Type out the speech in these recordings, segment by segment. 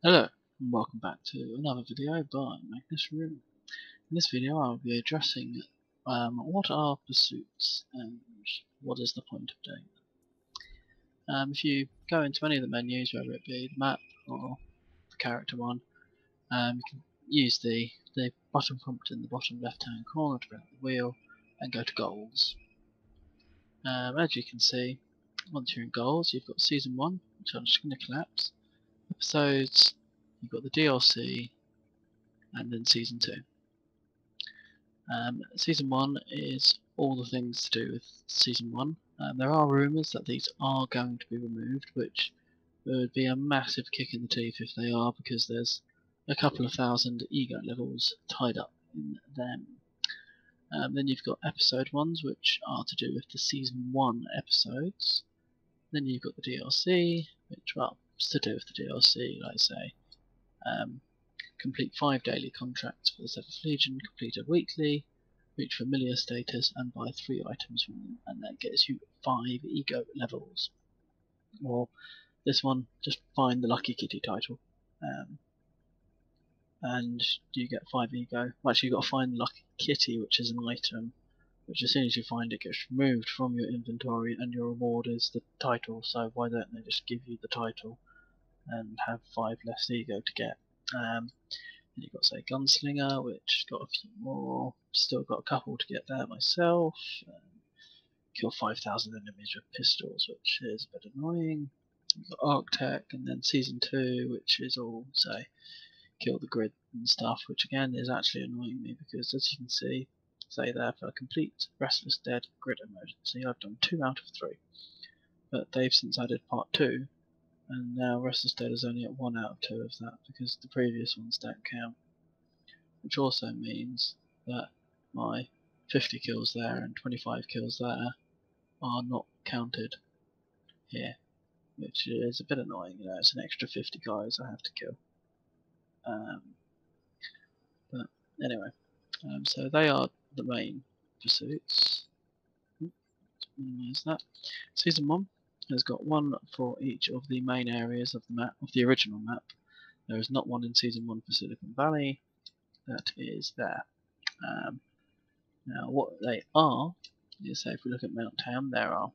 Hello, and welcome back to another video by Magnus Room. In this video I'll be addressing what are pursuits and what is the point of doing them. If you go into any of the menus, whether it be the map or the character one, you can use the button prompt in the bottom left hand corner to bring up the wheel and go to goals. As you can see, once you're in goals you've got season 1, which I'm just going to collapse, episodes, you've got the DLC, and then season 2. Season 1 is all the things to do with season 1. There are rumours that these are going to be removed, which would be a massive kick in the teeth if they are, because there's a couple of thousand ego levels tied up in them. Then you've got episode ones, which are to do with the season 1 episodes. Then you've got the DLC, which, well, is to do with the DLC, like I say. Complete 5 daily contracts for the 7th Legion, completed weekly, reach familiar status, and buy 3 items from them, and that gets you 5 ego levels. Or this one, just find the Lucky Kitty title, and you get 5 ego. Well, actually, you've got to find the Lucky Kitty, which is an item, which as soon as you find it gets removed from your inventory, and your reward is the title, so why don't they just give you the title and have 5 less ego to get. You've got, say, Gunslinger, which got a few more. Still got a couple to get there myself. Kill 5,000 enemies with pistols, which is a bit annoying. You've got Arctech, and then Season 2, which is all, say, kill the grid and stuff, which again is actually annoying me because, as you can see, say there, for a complete Restless Dead grid emergency, I've done 2 out of 3. But they've since added part 2, and now Restless Dead is only at 1 out of 2 of that because the previous ones don't count. Which also means that my 50 kills there and 25 kills there are not counted here, which is a bit annoying. You know, it's an extra 50 guys I have to kill. But anyway, so they are the main pursuits. Let's minimize that. Season 1 has got 1 for each of the main areas of the map, of the original map. There is not one in Season 1 for Silicon Valley. That is there. Now what they are is, say if we look at Mount Tam, there are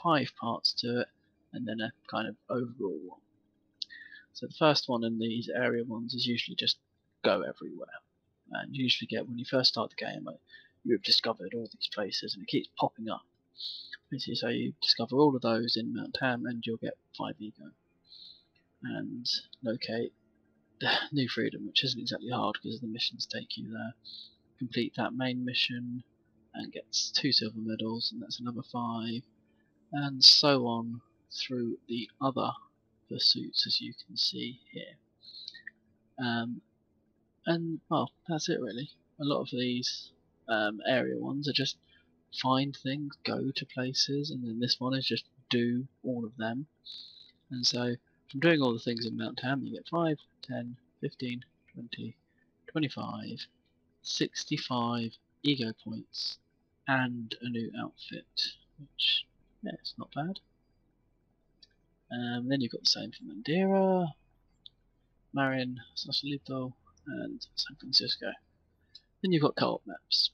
5 parts to it, and then a kind of overall one. So the first one in these area ones is usually just go everywhere, and you usually get, when you first start the game, you have discovered all these places and it keeps popping up. Basically, so you discover all of those in Mount Tam and you'll get 5 ego. And locate New Freedom, which isn't exactly hard because the missions take you there. Complete that main mission and gets 2 silver medals, and that's another 5, and so on through the other pursuits, as you can see here. And well, that's it really. A lot of these area ones are just find things, go to places, and then this one is just do all of them. And so from doing all the things in Mount Tam, you get 5, 10, 15, 20, 25, 65 ego points and a new outfit, which, yeah, it's not bad. Then you've got the same for Mandira, Marin, Sausalito, and San Francisco. Then you've got co-op maps.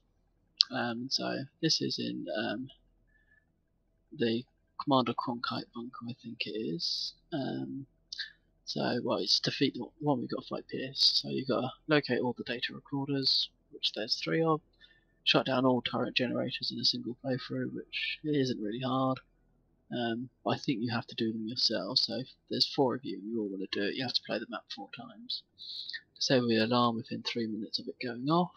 So this is in the Commander Cronkite bunker, I think it is. So, well, it's defeat the one we've got to fight Pierce. So you've got to locate all the data recorders, which there's 3 of. Shut down all turret generators in a single playthrough, which isn't really hard. But I think you have to do them yourself, so if there's 4 of you and you all want to do it, you have to play the map 4 times. Disable the alarm within 3 minutes of it going off.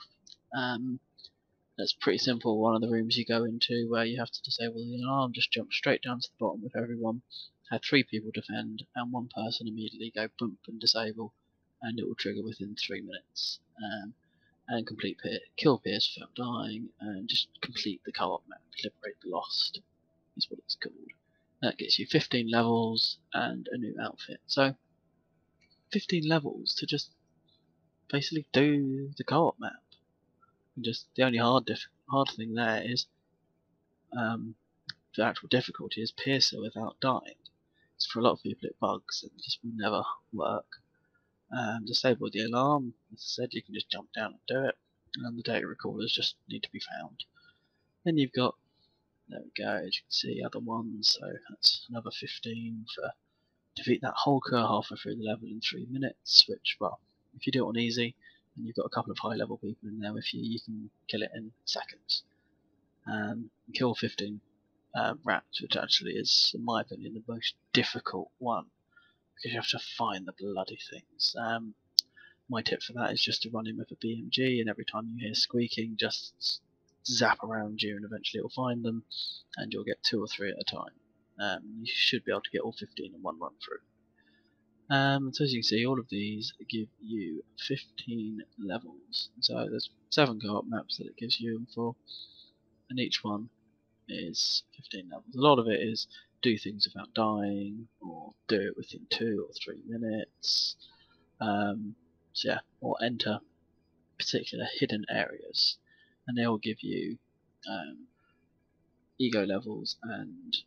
That's pretty simple. One of the rooms you go into where you have to disable the alarm, just jump straight down to the bottom with everyone, have 3 people defend, and 1 person immediately go bump and disable, and it will trigger within 3 minutes. And complete kill Pierce without dying, and just complete the co-op map. Liberate the Lost is what it's called. That gets you 15 levels and a new outfit. So 15 levels to just basically do the co-op map. And just the only hard thing there is the actual difficulty is Piercer without dying. So for a lot of people it bugs and it just will never work. Disable the alarm. As I said, you can just jump down and do it, and the data recorders just need to be found. Then you've got, there we go, as you can see, other ones, so that's another 15 for defeat that Hulker halfway through the level in 3 minutes, which, well, if you do it on easy, and you've got a couple of high level people in there with you, you can kill it in seconds. Kill 15 rats, which actually is, in my opinion, the most difficult one, because you have to find the bloody things. My tip for that is just to run in with a BMG, and every time you hear squeaking, just zap around you, and eventually it'll find them, and you'll get 2 or 3 at a time. You should be able to get all 15 in one run through. So as you can see, all of these give you 15 levels. So there's 7 co-op maps that it gives you them for, and each one is 15 levels. A lot of it is do things without dying, or do it within 2 or 3 minutes. So yeah, or enter particular hidden areas, and they will give you ego levels and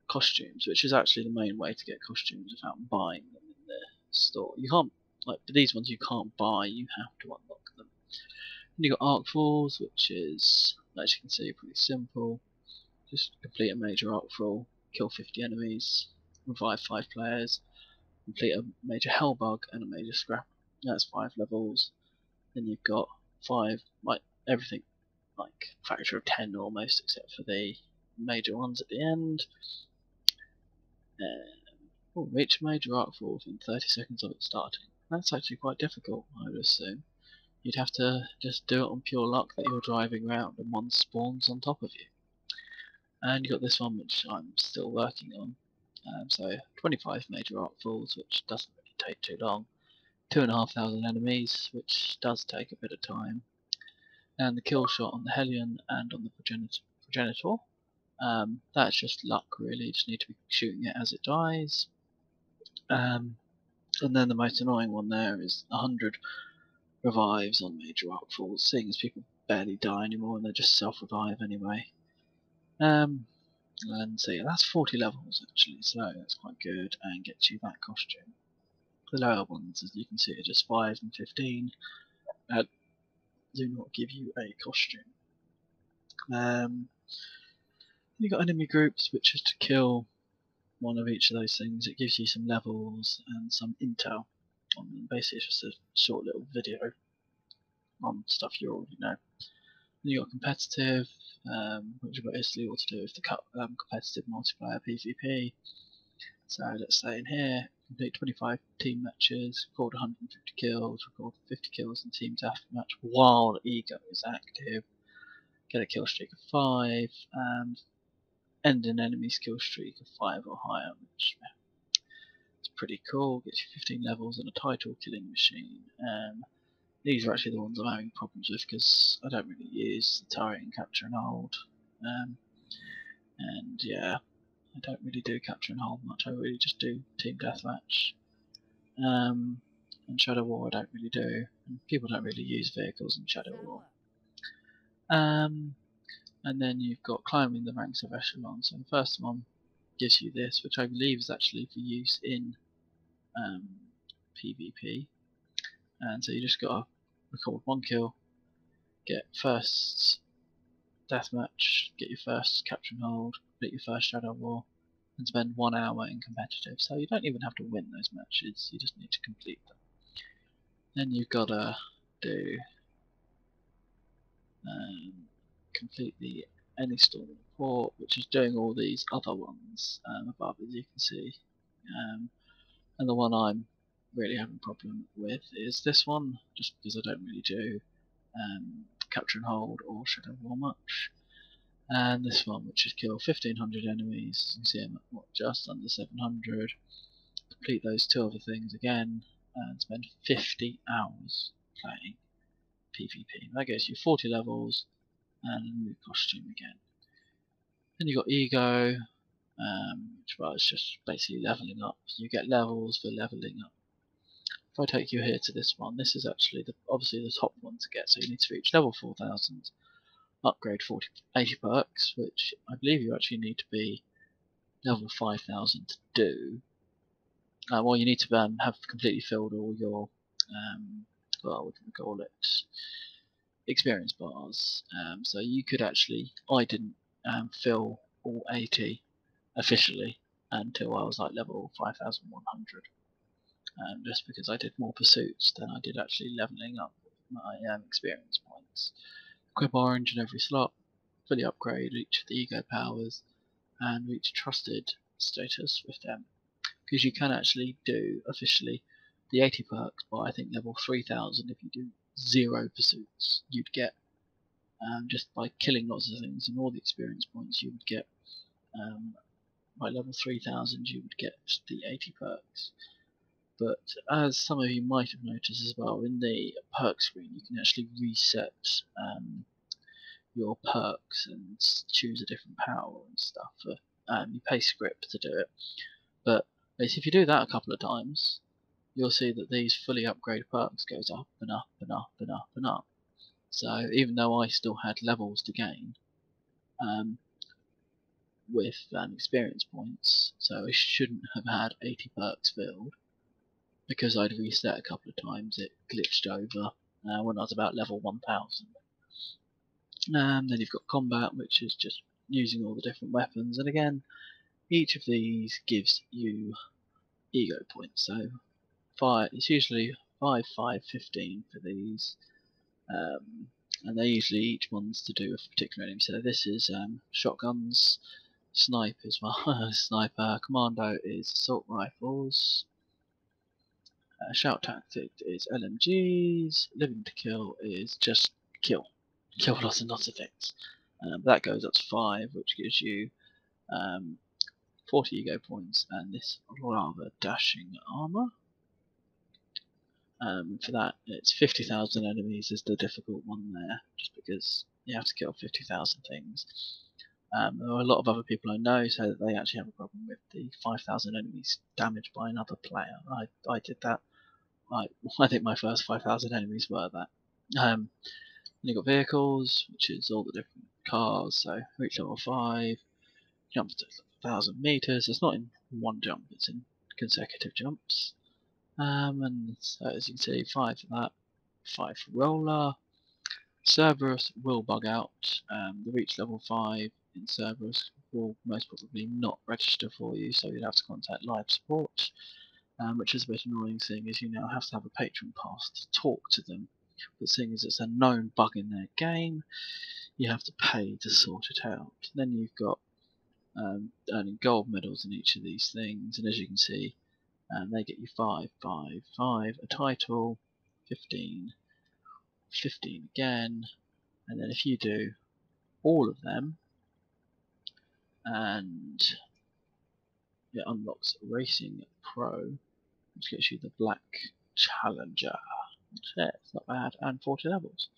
costumes, which is actually the main way to get costumes without buying them in the store. You can't, like these ones you can't buy, you have to unlock them. And you got Arc Falls, which is, as you can see, pretty simple. Just complete a major Arc Fall, kill 50 enemies, revive 5 players, complete a major Hellbug and a major Scrap. That's 5 levels. Then you've got 5, like everything, like factor of 10 almost, except for the major ones at the end. Reach a major Arc Fall within 30 seconds of it starting. That's actually quite difficult, I would assume. You'd have to just do it on pure luck that you're driving around and one spawns on top of you. And you got this one, which I'm still working on. So 25 major Arc Falls, which doesn't really take too long. 2,500 enemies, which does take a bit of time. And the kill shot on the Hellion and on the Progenitor. That's just luck, really. You just need to be shooting it as it dies. And then the most annoying one there is 100 revives on major Arc Falls, seeing as people barely die anymore and they just self-revive anyway. And so yeah, that's 40 levels actually, so that's quite good and gets you that costume. The lower ones, as you can see, are just 5 and 15. Do not give you a costume. You got enemy groups, which is to kill one of each of those things. It gives you some levels and some intel on them. Basically, it's just a short little video on stuff you already know. Then you got competitive, which is basically all to do with the competitive multiplayer PvP. So let's say in here, complete 25 team matches, record 150 kills, record 50 kills in team deathmatch while Ego is active, get a kill streak of 5, and end an enemy's kill streak of 5 or higher, which is pretty cool. Gets you 15 levels and a title killing machine. These are actually the ones I'm having problems with because I don't really use the turret and capture and hold. And yeah, I don't really do capture and hold much. I really just do team deathmatch. And Shadow War I don't really do. And people don't really use vehicles in Shadow War. And then you've got climbing the ranks of echelon. So the first one gives you this, which I believe is actually for use in PvP. And so you just got to record 1 kill, get first deathmatch, get your first capture and hold, complete your first Shadow War, and spend 1 hour in competitive. So you don't even have to win those matches, you just need to complete them. Then you've got to do complete the Any Storm Report, which is doing all these other ones above, as you can see. And the one I'm really having a problem with is this one, just because I don't really do capture and hold or Shadow War much. And this one, which is kill 1500 enemies. You can see I'm at just under 700. Complete those 2 other things again and spend 50 hours playing PvP. That gives you 40 levels and a new costume again. Then you got Ego, which is just basically leveling up. You get levels for leveling up. If I take you here to this one, this is actually obviously the top one to get, so you need to reach level 4000, upgrade 80 perks, which I believe you actually need to be level 5000 to do. Well, you need to have completely filled all your well, what can we call it? Experience bars. So you could actually, I didn't fill all 80 officially until I was like level 5100. Just because I did more pursuits than I did actually leveling up my experience points. Equip orange in every slot, fully upgrade each of the ego powers, and reach trusted status with them. Because you can actually do officially the 80 perks by I think level 3000 if you do 0 pursuits. You'd get just by killing lots of things and all the experience points you would get by level 3000 you would get the 80 perks. But as some of you might have noticed as well, in the perk screen you can actually reset your perks and choose a different power and stuff. You pay script to do it, but basically if you do that a couple of times, you'll see that these fully upgraded perks goes up and up and up and up and up. So even though I still had levels to gain with experience points, so I shouldn't have had 80 perks filled, because I'd reset a couple of times, it glitched over when I was about level 1000. Then you've got combat, which is just using all the different weapons, and again, each of these gives you ego points. So it's usually 5, 5, 15 for these, and they're usually each one's to do with a particular enemy. So this is shotguns, snipers, well, sniper, commando is assault rifles, shout tactic is LMGs, living to kill is just kill lots and lots of things. That goes up to 5, which gives you 40 ego points and this rather dashing armor. For that, it's 50,000 enemies is the difficult one there, just because you have to kill 50,000 things. There are a lot of other people I know say that they actually have a problem with the 5,000 enemies damaged by another player. I did that. I think my first 5,000 enemies were that. Then you've got vehicles, which is all the different cars. So reach level 5, jump to 1,000 meters. It's not in one jump; it's in consecutive jumps. And so as you can see, 5 for that, 5 for roller. Cerberus will bug out. The reach level 5 in Cerberus will most probably not register for you, so you'd have to contact live support. Which is a bit annoying, seeing as you now have to have a patron pass to talk to them. But seeing as it's a known bug in their game, you have to pay to sort it out. Then you've got earning gold medals in each of these things, and as you can see, they get you 5, 5, 5, a title, 15, 15 again, and then if you do all of them, and it unlocks Racing Pro, which gets you the Black Challenger. Yeah, it's not bad, and 40 levels.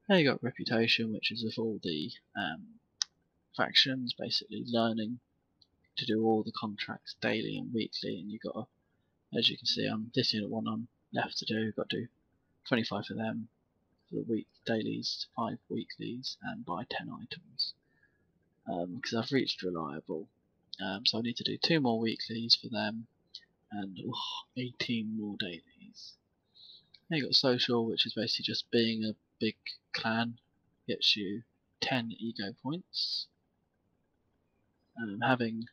Then you got Reputation, which is of all the factions, basically learning to do all the contracts daily and weekly, and you got, as you can see, this unit one I'm left to do. Got to do 25 for them for the week dailies, 5 weeklies, and buy 10 items. Because I've reached reliable, so I need to do 2 more weeklies for them, and 18 more dailies. Then you got social, which is basically just being a big clan, gets you 10 ego points. Having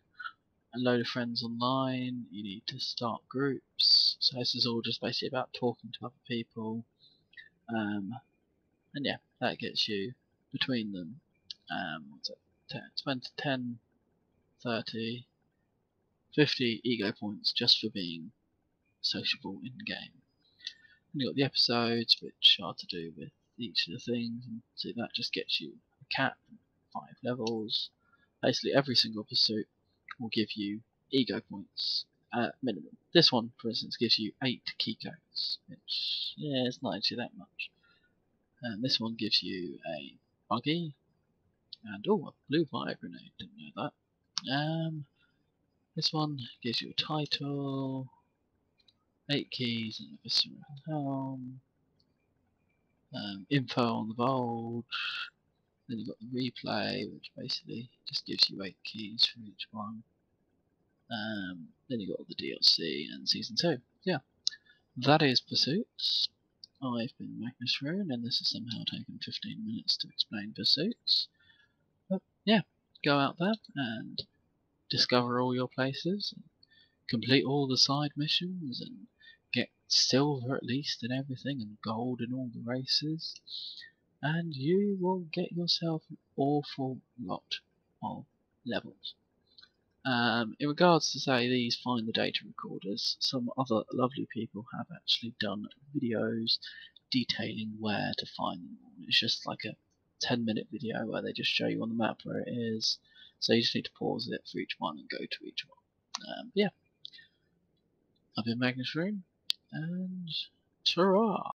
a load of friends online, you need to start groups. So this is all just basically about talking to other people. And yeah, that gets you between them 10, 30, 50 ego points just for being sociable in game. And you've got the episodes, which are to do with each of the things, and so that just gets you a cap, 5 levels. Basically, every single pursuit will give you ego points at minimum. This one, for instance, gives you 8 key codes, which, yeah, it's not actually that much. And this one gives you a buggy, and a blue fire grenade, didn't know that. This one gives you a title, 8 keys, and a visceral helm. Info on the Vold. Then you've got the replay, which basically just gives you 8 keys for each one. Then you've got all the DLC and Season 2. Yeah. that is Pursuits. I've been Magnus Rune, and this has somehow taken 15 minutes to explain Pursuits. But yeah, go out there and discover all your places, and complete all the side missions, and get silver at least in everything, and gold in all the races, and you will get yourself an awful lot of levels. In regards to say these find the data recorders, some other lovely people have actually done videos detailing where to find them all. It's just like a 10-minute video where they just show you on the map where it is, so you just need to pause it for each one and go to each one. Yeah, I've been Magnus Rune, and ta-ra!